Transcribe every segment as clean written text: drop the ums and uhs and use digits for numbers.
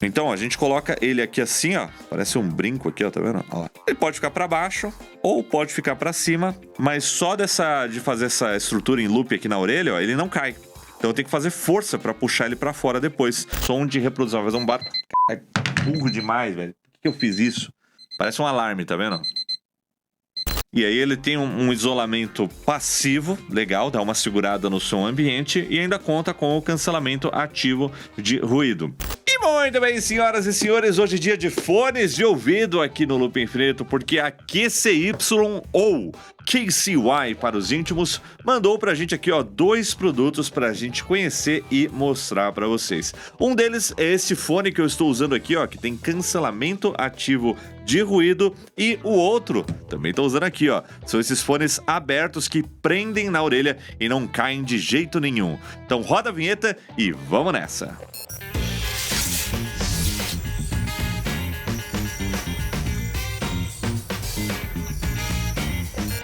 Então, a gente coloca ele aqui assim, ó. Parece um brinco aqui, ó, tá vendo? Ó lá. Ele pode ficar pra baixo ou pode ficar pra cima, mas só de fazer essa estrutura em loop aqui na orelha, ó, ele não cai. Então eu tenho que fazer força pra puxar ele pra fora depois. Som de reprodução, vai fazer um barulho. Caralho, burro demais, velho. Por que eu fiz isso? Parece um alarme, tá vendo? E aí ele tem um isolamento passivo, legal, dá uma segurada no som ambiente e ainda conta com o cancelamento ativo de ruído. E muito bem, senhoras e senhores, hoje é dia de fones de ouvido aqui no Loop Infinito, porque a QCY ou KCY para os íntimos mandou pra gente aqui, ó, 2 produtos pra gente conhecer e mostrar pra vocês. Um deles é esse fone que eu estou usando aqui, ó, que tem cancelamento ativo de ruído, e o outro também estou usando aqui, ó, são esses fones abertos que prendem na orelha e não caem de jeito nenhum. Então roda a vinheta e vamos nessa!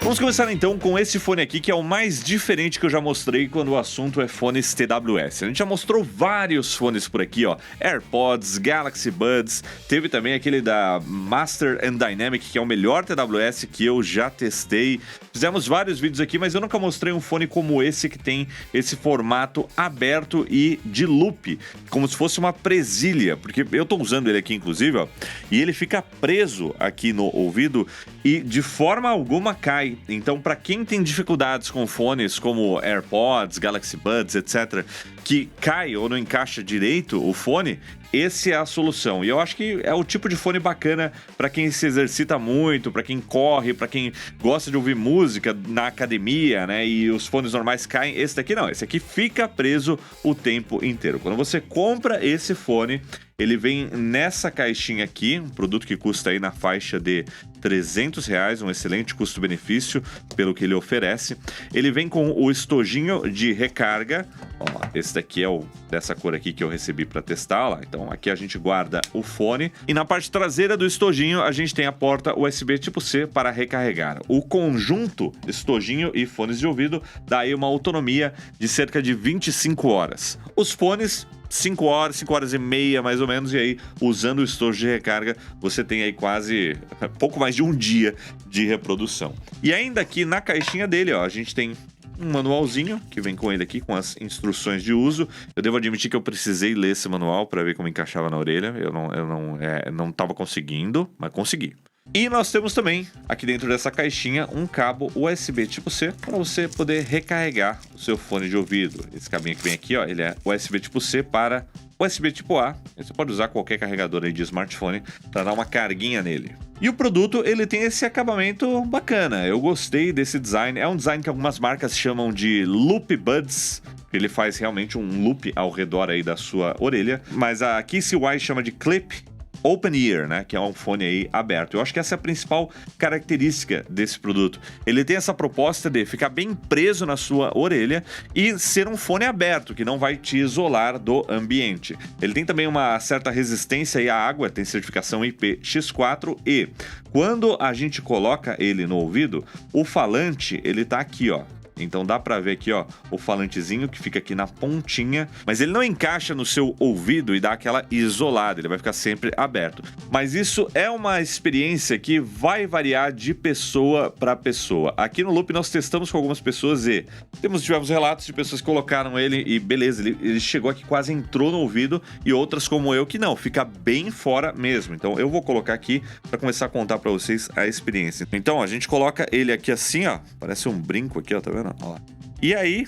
Vamos começar então com esse fone aqui, que é o mais diferente que eu já mostrei quando o assunto é fones TWS. A gente já mostrou vários fones por aqui, ó, AirPods, Galaxy Buds, teve também aquele da Master and Dynamic, que é o melhor TWS que eu já testei. Fizemos vários vídeos aqui, mas eu nunca mostrei um fone como esse, que tem esse formato aberto e de loop, como se fosse uma presilha, porque eu tô usando ele aqui inclusive, ó, e ele fica preso aqui no ouvido e de forma alguma cai. Então, para quem tem dificuldades com fones como AirPods, Galaxy Buds, etc., que cai ou não encaixa direito o fone, esse é a solução. E eu acho que é o tipo de fone bacana para quem se exercita muito, para quem corre, para quem gosta de ouvir música na academia, né? E os fones normais caem. Esse daqui não, esse aqui fica preso o tempo inteiro. Quando você compra esse fone, ele vem nessa caixinha aqui, um produto que custa aí na faixa de R$300, um excelente custo-benefício pelo que ele oferece. Ele vem com o estojinho de recarga, ó, esse daqui é o dessa cor aqui que eu recebi para testar, ó lá. Então aqui a gente guarda o fone e na parte traseira do estojinho a gente tem a porta USB tipo C para recarregar. O conjunto estojinho e fones de ouvido dá aí uma autonomia de cerca de 25 horas. Os fones 5 horas e meia mais ou menos, e aí usando o estojo de recarga você tem aí quase pouco mais de um dia de reprodução. E ainda aqui na caixinha dele, ó, a gente tem um manualzinho que vem com ele aqui, com as instruções de uso. Eu devo admitir que eu precisei ler esse manual para ver como encaixava na orelha. Eu não tava conseguindo, mas consegui. E nós temos também, aqui dentro dessa caixinha, um cabo USB tipo C para você poder recarregar o seu fone de ouvido. Esse cabinho que vem aqui, ó, ele é USB tipo C para USB tipo A. Você pode usar qualquer carregador aí de smartphone para dar uma carguinha nele. E o produto, ele tem esse acabamento bacana. Eu gostei desse design. É um design que algumas marcas chamam de Loop Buds. Ele faz realmente um loop ao redor aí da sua orelha. Mas a KCY chama de Clip Open Ear, né, que é um fone aí aberto. Eu acho que essa é a principal característica desse produto. Ele tem essa proposta de ficar bem preso na sua orelha e ser um fone aberto, que não vai te isolar do ambiente. Ele tem também uma certa resistência aí à água, tem certificação IPX4 e quando a gente coloca ele no ouvido, o falante, ele tá aqui, ó. Então dá pra ver aqui, ó, o falantezinho que fica aqui na pontinha, mas ele não encaixa no seu ouvido e dá aquela isolada, ele vai ficar sempre aberto. Mas isso é uma experiência que vai variar de pessoa para pessoa. Aqui no Loop nós testamos com algumas pessoas e tivemos relatos de pessoas que colocaram ele e beleza, ele chegou aqui, quase entrou no ouvido, e outras como eu que não, fica bem fora mesmo. Então eu vou colocar aqui para começar a contar para vocês a experiência. Então a gente coloca ele aqui assim, ó, parece um brinco aqui, ó, tá vendo? Olha lá. E aí,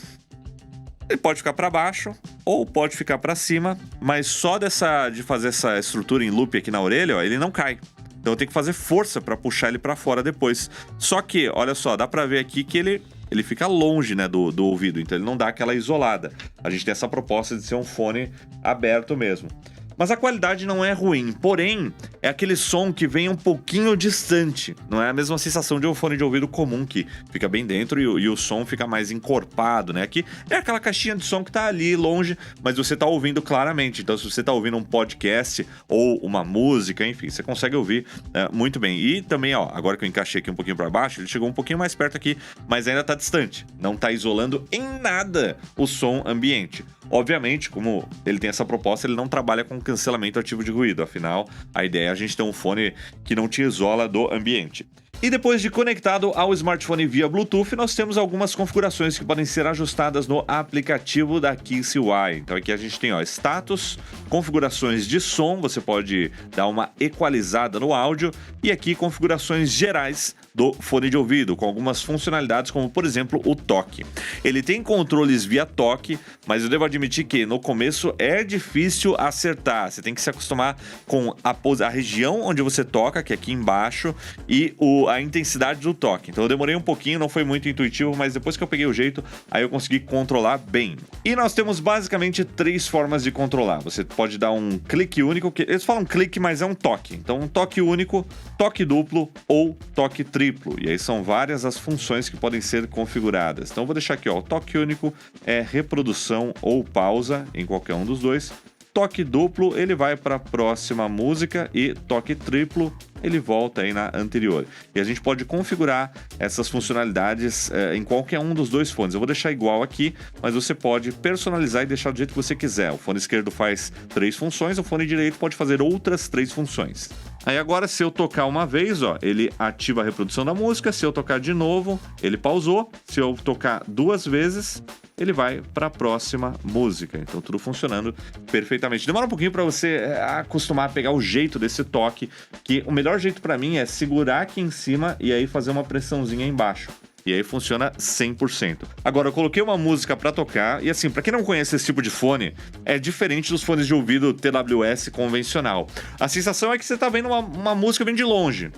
ele pode ficar para baixo ou pode ficar para cima, mas só de fazer essa estrutura em loop aqui na orelha, ó, ele não cai. Então eu tenho que fazer força para puxar ele para fora depois. Só que, olha só, dá para ver aqui que ele fica longe, né, do ouvido, então ele não dá aquela isolada. A gente tem essa proposta de ser um fone aberto mesmo. Mas a qualidade não é ruim, porém, é aquele som que vem um pouquinho distante. Não é a mesma sensação de um fone de ouvido comum, que fica bem dentro e o som fica mais encorpado, né? Aqui é aquela caixinha de som que tá ali longe, mas você tá ouvindo claramente. Então, se você tá ouvindo um podcast ou uma música, enfim, você consegue ouvir muito bem. E também, ó, agora que eu encaixei aqui um pouquinho para baixo, ele chegou um pouquinho mais perto aqui, mas ainda tá distante. Não tá isolando em nada o som ambiente. Obviamente, como ele tem essa proposta, ele não trabalha com cancelamento ativo de ruído. Afinal, a ideia é a gente ter um fone que não te isola do ambiente. E depois de conectado ao smartphone via Bluetooth, nós temos algumas configurações que podem ser ajustadas no aplicativo da KixUI. Então aqui a gente tem, ó, status, configurações de som, você pode dar uma equalizada no áudio, e aqui configurações gerais do fone de ouvido, com algumas funcionalidades como, por exemplo, o toque. Ele tem controles via toque, mas eu devo admitir que no começo é difícil acertar. Você tem que se acostumar com a região onde você toca, que é aqui embaixo, e a intensidade do toque. Então eu demorei um pouquinho, não foi muito intuitivo, mas depois que eu peguei o jeito, aí eu consegui controlar bem. E nós temos basicamente 3 formas de controlar. Você pode dar um clique único, que eles falam clique, mas é um toque. Então um toque único, toque duplo ou toque triplo. E aí são várias as funções que podem ser configuradas. Então eu vou deixar aqui, ó, o toque único é reprodução ou pausa em qualquer um dos dois. Toque duplo, ele vai para a próxima música, e toque triplo, ele volta aí na anterior. E a gente pode configurar essas funcionalidades em qualquer um dos dois fones. Eu vou deixar igual aqui, mas você pode personalizar e deixar do jeito que você quiser. O fone esquerdo faz 3 funções, o fone direito pode fazer outras 3 funções. Aí agora, se eu tocar uma vez, ó, ele ativa a reprodução da música. Se eu tocar de novo, ele pausou. Se eu tocar 2 vezes, ele vai para a próxima música. Então tudo funcionando perfeitamente. Demora um pouquinho para você acostumar a pegar o jeito desse toque, que o melhor jeito para mim é segurar aqui em cima e aí fazer uma pressãozinha embaixo. E aí funciona 100%. Agora, eu coloquei uma música pra tocar, e assim, pra quem não conhece esse tipo de fone, é diferente dos fones de ouvido TWS convencional. A sensação é que você tá vendo uma música bem de longe,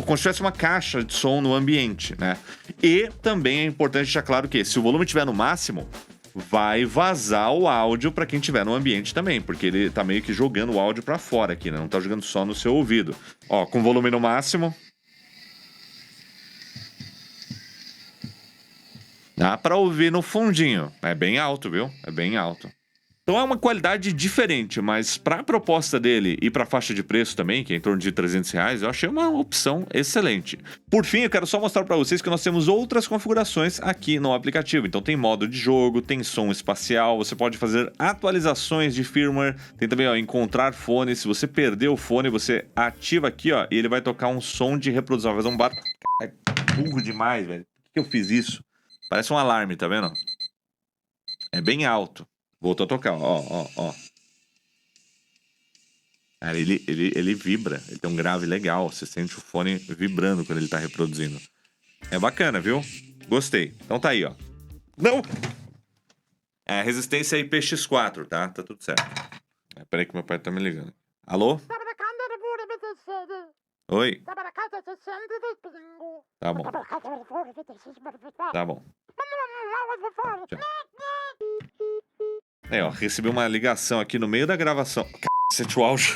como se tivesse uma caixa de som no ambiente, né? E também é importante deixar claro que, se o volume estiver no máximo, vai vazar o áudio para quem estiver no ambiente também, porque ele tá meio que jogando o áudio pra fora aqui, né? Não tá jogando só no seu ouvido. Ó, com o volume no máximo, dá pra ouvir no fundinho. É bem alto, viu? É bem alto. Então é uma qualidade diferente, mas pra proposta dele e pra faixa de preço também, que é em torno de R$300, eu achei uma opção excelente. Por fim, eu quero só mostrar pra vocês que nós temos outras configurações aqui no aplicativo. Então tem modo de jogo, tem som espacial, você pode fazer atualizações de firmware, tem também, ó, encontrar fone. Se você perder o fone, você ativa aqui, ó, e ele vai tocar um som de reprodução. Vai fazer um barulho. É burro demais, velho. Por que eu fiz isso? Parece um alarme, tá vendo? É bem alto. Voltou a tocar, ó. Cara, ele vibra. Ele tem um grave legal. Você sente o fone vibrando quando ele tá reproduzindo. É bacana, viu? Gostei. Então tá aí, ó. Não! É, resistência IPX4, tá? Tá tudo certo. Peraí que meu pai tá me ligando. Alô? Oi? Tá bom. Tá bom. Tchau. É, ó, recebi uma ligação aqui no meio da gravação. Cacete, o áudio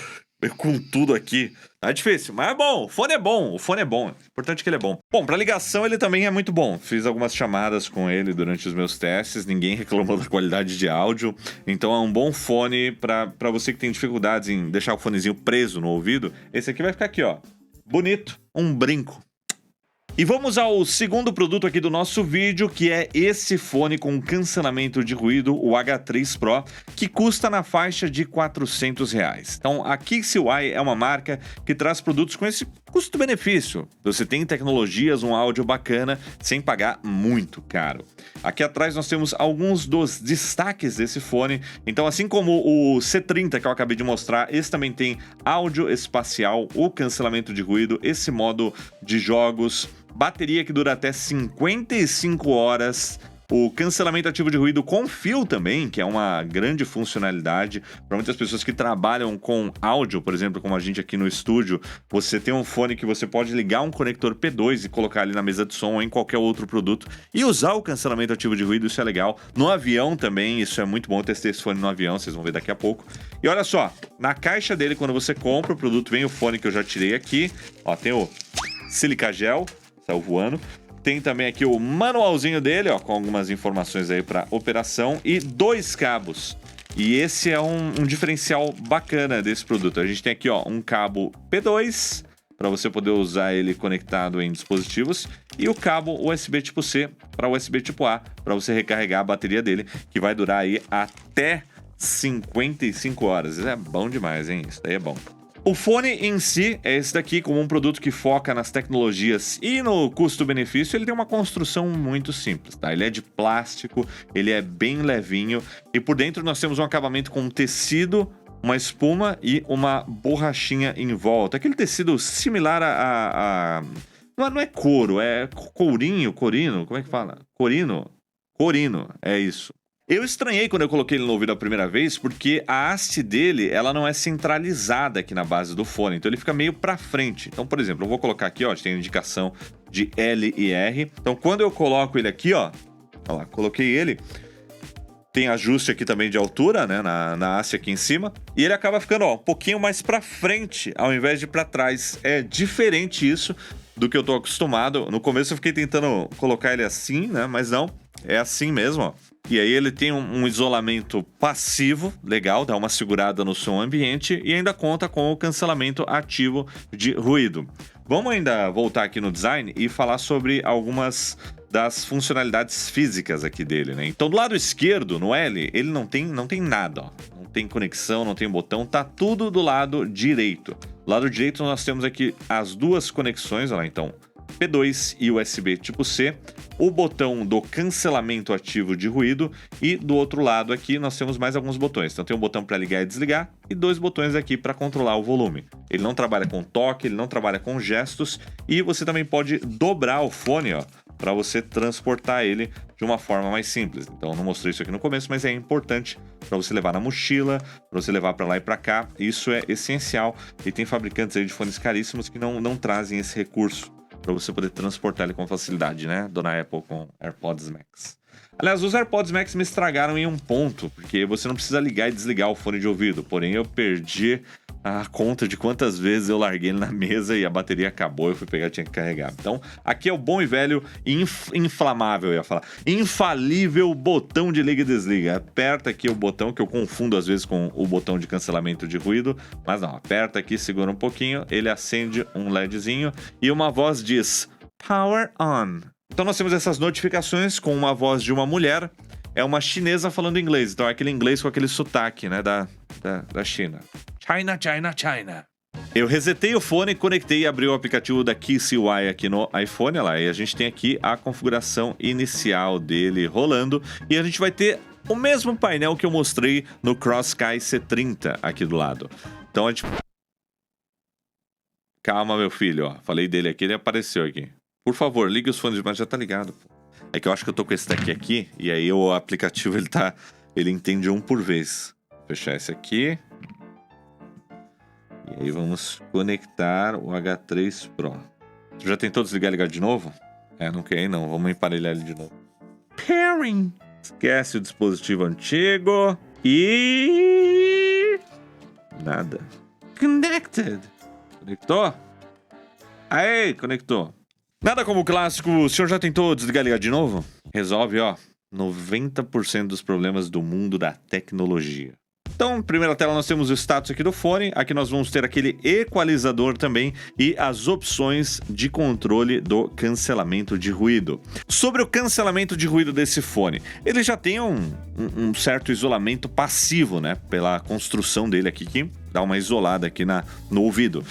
com tudo aqui. Tá difícil, mas é bom. O fone é bom. O fone é bom. O importante é que ele é bom. Bom, pra ligação ele também é muito bom. Fiz algumas chamadas com ele durante os meus testes. Ninguém reclamou da qualidade de áudio. Então é um bom fone pra você que tem dificuldades em deixar o fonezinho preso no ouvido. Esse aqui vai ficar aqui, ó. Bonito. Um brinco. E vamos ao segundo produto aqui do nosso vídeo, que é esse fone com cancelamento de ruído, o H3 Pro, que custa na faixa de R$400. Então, a KixUI é uma marca que traz produtos com esse custo-benefício. Você tem tecnologias, um áudio bacana, sem pagar muito caro. Aqui atrás nós temos alguns dos destaques desse fone. Então, assim como o C30 que eu acabei de mostrar, esse também tem áudio espacial, o cancelamento de ruído, esse modo de jogos, bateria que dura até 55 horas, o cancelamento ativo de ruído com fio também, que é uma grande funcionalidade para muitas pessoas que trabalham com áudio, por exemplo, como a gente aqui no estúdio. Você tem um fone que você pode ligar um conector P2 e colocar ali na mesa de som ou em qualquer outro produto e usar o cancelamento ativo de ruído, isso é legal. No avião também, isso é muito bom. Eu testei esse fone no avião, vocês vão ver daqui a pouco. E olha só, Na caixa dele, quando você compra o produto, vem o fone que eu já tirei aqui. Ó, tem o Silica Gel, saiu voando. Tem também aqui o manualzinho dele, ó, com algumas informações aí para operação e 2 cabos. E esse é um diferencial bacana desse produto. A gente tem aqui, ó, um cabo P2 para você poder usar ele conectado em dispositivos e o cabo USB tipo C para USB tipo A para você recarregar a bateria dele, que vai durar aí até 55 horas. Isso é bom demais, hein? Isso daí é bom. O fone em si é esse daqui, como um produto que foca nas tecnologias e no custo-benefício, ele tem uma construção muito simples, tá? Ele é de plástico, ele é bem levinho e por dentro nós temos um acabamento com tecido, uma espuma e uma borrachinha em volta. Aquele tecido similar a... Não é couro, é corino, como é que fala? Corino, é isso. Eu estranhei quando eu coloquei ele no ouvido a primeira vez, porque a haste dele, ela não é centralizada aqui na base do fone, então ele fica meio pra frente. Então, por exemplo, eu vou colocar aqui, ó, tem indicação de L e R. Então, quando eu coloco ele aqui, ó lá, coloquei ele, tem ajuste aqui também de altura, né, na haste aqui em cima, e ele acaba ficando, ó, um pouquinho mais pra frente, ao invés de pra trás. É diferente isso do que eu tô acostumado. No começo eu fiquei tentando colocar ele assim, né, mas não, é assim mesmo, ó. E aí ele tem um isolamento passivo, legal, dá uma segurada no som ambiente e ainda conta com o cancelamento ativo de ruído. Vamos ainda voltar aqui no design e falar sobre algumas das funcionalidades físicas aqui dele, né? Então do lado esquerdo, no L, ele não tem nada, ó. Não tem conexão, não tem botão, tá tudo do lado direito. Do lado direito nós temos aqui as 2 conexões, ó, então P2 e USB tipo C, o botão do cancelamento ativo de ruído e do outro lado aqui nós temos mais alguns botões. Então tem um botão para ligar e desligar e 2 botões aqui para controlar o volume. Ele não trabalha com toque, ele não trabalha com gestos e você também pode dobrar o fone, ó, para você transportar ele de uma forma mais simples. Então eu não mostrei isso aqui no começo, mas é importante para você levar na mochila, para você levar para lá e para cá. Isso é essencial e tem fabricantes aí de fones caríssimos que não trazem esse recurso para você poder transportar ele com facilidade, né? Dona Apple com AirPods Max. Aliás, os AirPods Max me estragaram em um ponto, porque você não precisa ligar e desligar o fone de ouvido. Porém, eu perdi a conta de quantas vezes eu larguei ele na mesa e a bateria acabou, eu fui pegar e tinha que carregar. Então, aqui é o bom e velho inflamável, eu ia falar. Infalível botão de liga e desliga. Aperta aqui o botão, que eu confundo às vezes com o botão de cancelamento de ruído, mas não, aperta aqui, segura um pouquinho, ele acende um LEDzinho e uma voz diz Power On. Então nós temos essas notificações com uma voz de uma mulher, é uma chinesa falando inglês, então é aquele inglês com aquele sotaque, né, da China. China, China, China. Eu resetei o fone, conectei e abri o aplicativo da KCY aqui no iPhone, olha lá, e a gente tem aqui a configuração inicial dele rolando, e a gente vai ter o mesmo painel que eu mostrei no CrossSky C30 aqui do lado. Então a gente... Calma, meu filho, ó, falei dele aqui, ele apareceu aqui. Por favor, ligue os fones, mas já tá ligado. É que eu acho que eu tô com esse daqui aqui, e aí o aplicativo ele entende um por vez. Vou fechar esse aqui. E aí vamos conectar o H3 Pro. Você já tentou desligar e ligar de novo? É, não quer não, vamos emparelhar ele de novo. Pairing. Esquece o dispositivo antigo. E... nada. Connected. Conectou? Aí, conectou. Nada como o clássico, o senhor já tentou desligar e ligar de novo? Resolve, ó, 90% dos problemas do mundo da tecnologia. Então, primeira tela nós temos o status aqui do fone, aqui nós vamos ter aquele equalizador também e as opções de controle do cancelamento de ruído. Sobre o cancelamento de ruído desse fone, ele já tem um certo isolamento passivo, né, pela construção dele aqui, que dá uma isolada aqui no ouvido.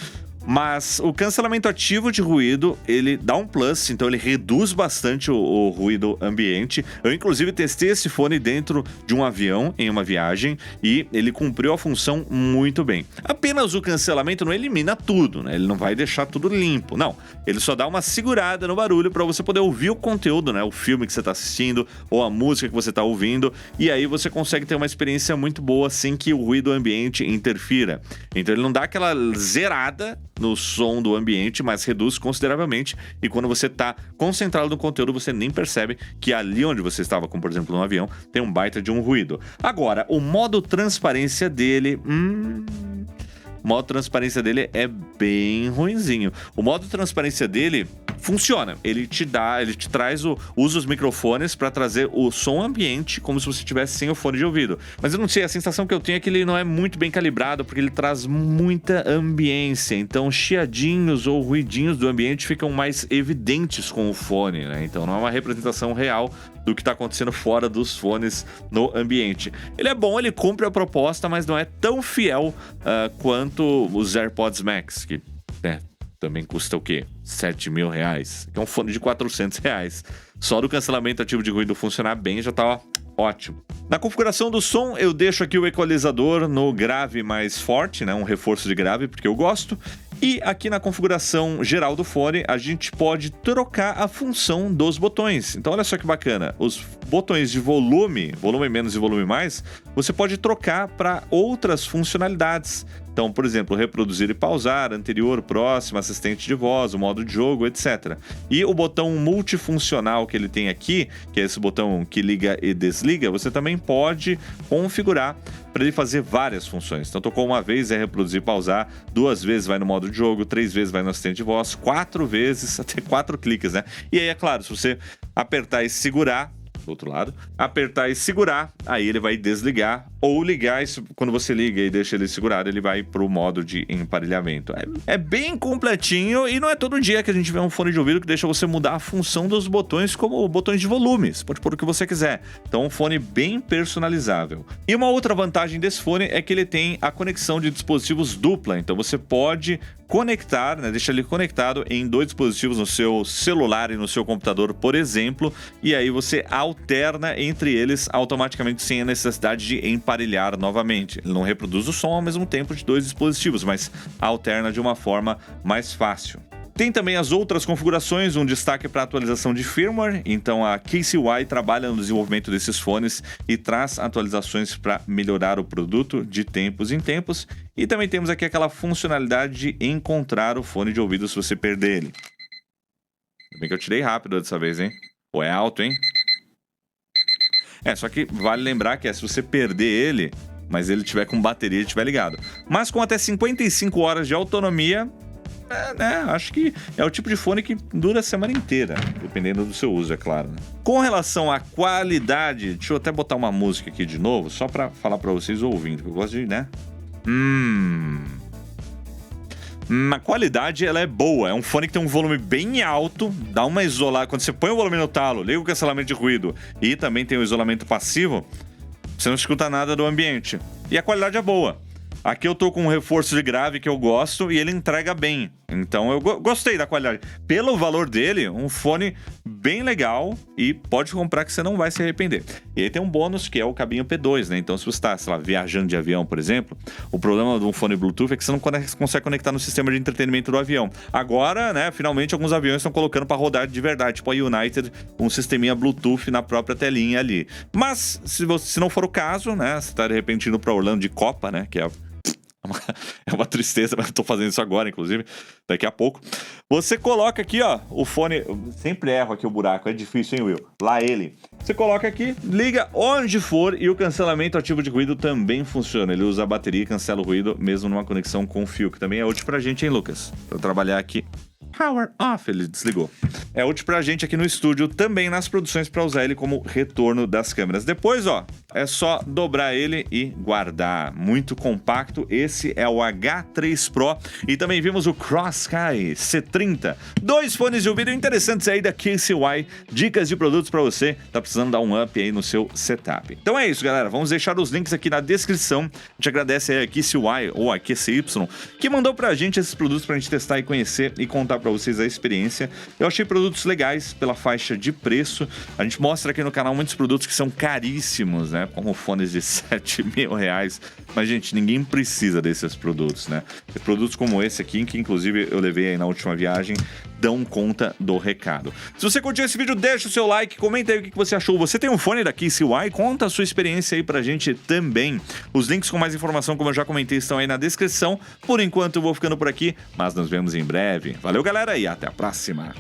Mas o cancelamento ativo de ruído, ele dá um plus, então ele reduz bastante o ruído ambiente. Eu, inclusive, testei esse fone dentro de um avião, em uma viagem, e ele cumpriu a função muito bem. Apenas o cancelamento não elimina tudo, né? Ele não vai deixar tudo limpo, não. Ele só dá uma segurada no barulho para você poder ouvir o conteúdo, né? O filme que você está assistindo, ou a música que você está ouvindo, e aí você consegue ter uma experiência muito boa sem que o ruído ambiente interfira. Então ele não dá aquela zerada no som do ambiente, mas reduz consideravelmente, e quando você está concentrado no conteúdo, você nem percebe que ali onde você estava, como por exemplo no avião, tem um baita de um ruído. Agora, o modo transparência dele, o modo transparência dele é bem ruinzinho. O modo transparência dele funciona. Ele te traz usa os microfones para trazer o som ambiente como se você tivesse sem o fone de ouvido. Mas eu não sei, a sensação que eu tenho é que ele não é muito bem calibrado, porque ele traz muita ambiência. Então, chiadinhos ou ruidinhos do ambiente ficam mais evidentes com o fone, né? Então, não é uma representação real do que está acontecendo fora dos fones no ambiente. Ele é bom, ele cumpre a proposta, mas não é tão fiel quanto os AirPods Max, que também custa o quê? R$7.000. Que é um fone de R$400. Só do cancelamento ativo de ruído funcionar bem já tá ótimo. Na configuração do som, eu deixo aqui o equalizador no grave mais forte, né? Um reforço de grave, porque eu gosto. E aqui na configuração geral do fone, a gente pode trocar a função dos botões. Então olha só que bacana, os botões de volume menos e volume mais, você pode trocar para outras funcionalidades. Então, por exemplo, reproduzir e pausar, anterior, próximo, assistente de voz, o modo de jogo, etc. E o botão multifuncional que ele tem aqui, que é esse botão que liga e desliga, você também pode configurar para ele fazer várias funções. Então, tocou uma vez é reproduzir e pausar, 2 vezes vai no modo de jogo, 3 vezes vai no assistente de voz, 4 vezes, até 4 cliques, né? E aí, é claro, se você apertar e segurar, do outro lado, apertar e segurar, aí ele vai desligar ou ligar. Isso, quando você liga e deixa ele segurado, ele vai pro modo de emparelhamento. É bem completinho e não é todo dia que a gente vê um fone de ouvido que deixa você mudar a função dos botões, como botões de volume. Você pode pôr o que você quiser. Então, um fone bem personalizável. E uma outra vantagem desse fone é que ele tem a conexão de dispositivos dupla. Então, você pode conectar, né, deixar ele conectado em 2 dispositivos no seu celular e no seu computador, por exemplo, e aí você alterna entre eles automaticamente sem a necessidade de emparelhar novamente. Ele não reproduz o som ao mesmo tempo de 2 dispositivos, mas alterna de uma forma mais fácil. Tem também as outras configurações, um destaque para a atualização de firmware. Então a KCY trabalha no desenvolvimento desses fones e traz atualizações para melhorar o produto de tempos em tempos. E também temos aqui aquela funcionalidade de encontrar o fone de ouvido se você perder ele. Ainda bem que eu tirei rápido dessa vez, hein? Pô, é alto, hein? Só que vale lembrar que se você perder ele, mas ele tiver com bateria e estiver ligado. Mas com até 55 horas de autonomia, acho que é o tipo de fone que dura a semana inteira, dependendo do seu uso, é claro, né? Com relação à qualidade, deixa eu até botar uma música aqui de novo, só pra falar pra vocês ouvindo, que eu gosto de, né? A qualidade, ela é boa. É um fone que tem um volume bem alto, dá uma isolada. Quando você põe o volume no talo, liga o cancelamento de ruído e também tem o isolamento passivo, você não escuta nada do ambiente. E a qualidade é boa. Aqui eu tô com um reforço de grave que eu gosto e ele entrega bem. Então eu gostei da qualidade. Pelo valor dele, um fone bem legal e pode comprar que você não vai se arrepender. E aí tem um bônus que é o cabinho P2, né? Então se você está, sei lá, viajando de avião, por exemplo, o problema de um fone Bluetooth é que você não consegue conectar no sistema de entretenimento do avião. Agora, né, finalmente alguns aviões estão colocando para rodar de verdade, tipo a United, um sisteminha Bluetooth na própria telinha ali. Mas se não for o caso, né, você tá de repente indo para Orlando de Copa, né, que é uma tristeza, mas eu tô fazendo isso agora, inclusive, daqui a pouco. Você coloca aqui, ó, o fone. Eu sempre erro aqui o buraco, é difícil, hein, Will? Lá ele. Você coloca aqui, liga onde for e o cancelamento ativo de ruído também funciona. Ele usa a bateria e cancela o ruído, mesmo numa conexão com fio, que também é útil pra gente, hein, Lucas? Pra eu trabalhar aqui. Power off, ele desligou. É útil pra gente aqui no estúdio, também nas produções, pra usar ele como retorno das câmeras. Depois, ó, é só dobrar ele e guardar. Muito compacto. Esse é o H3 Pro. E também vimos o Crossky C30. 2 fones de ouvido interessantes aí da KCY. Dicas de produtos pra você. Tá precisando dar um up aí no seu setup. Então é isso, galera. Vamos deixar os links aqui na descrição. A gente agradece aí a KCY ou a QCY, que mandou pra gente esses produtos pra gente testar e conhecer e contar pra vocês a experiência. Eu achei produtos legais pela faixa de preço. A gente mostra aqui no canal muitos produtos que são caríssimos, né? Como fones de R$7.000. Mas, gente, ninguém precisa desses produtos, né? E produtos como esse aqui, que inclusive eu levei aí na última viagem, dão conta do recado. Se você curtiu esse vídeo, deixa o seu like, comenta aí o que você achou. Você tem um fone da KCY? Conta a sua experiência aí pra gente também. Os links com mais informação, como eu já comentei, estão aí na descrição. Por enquanto eu vou ficando por aqui, mas nos vemos em breve. Valeu, galera, e até a próxima!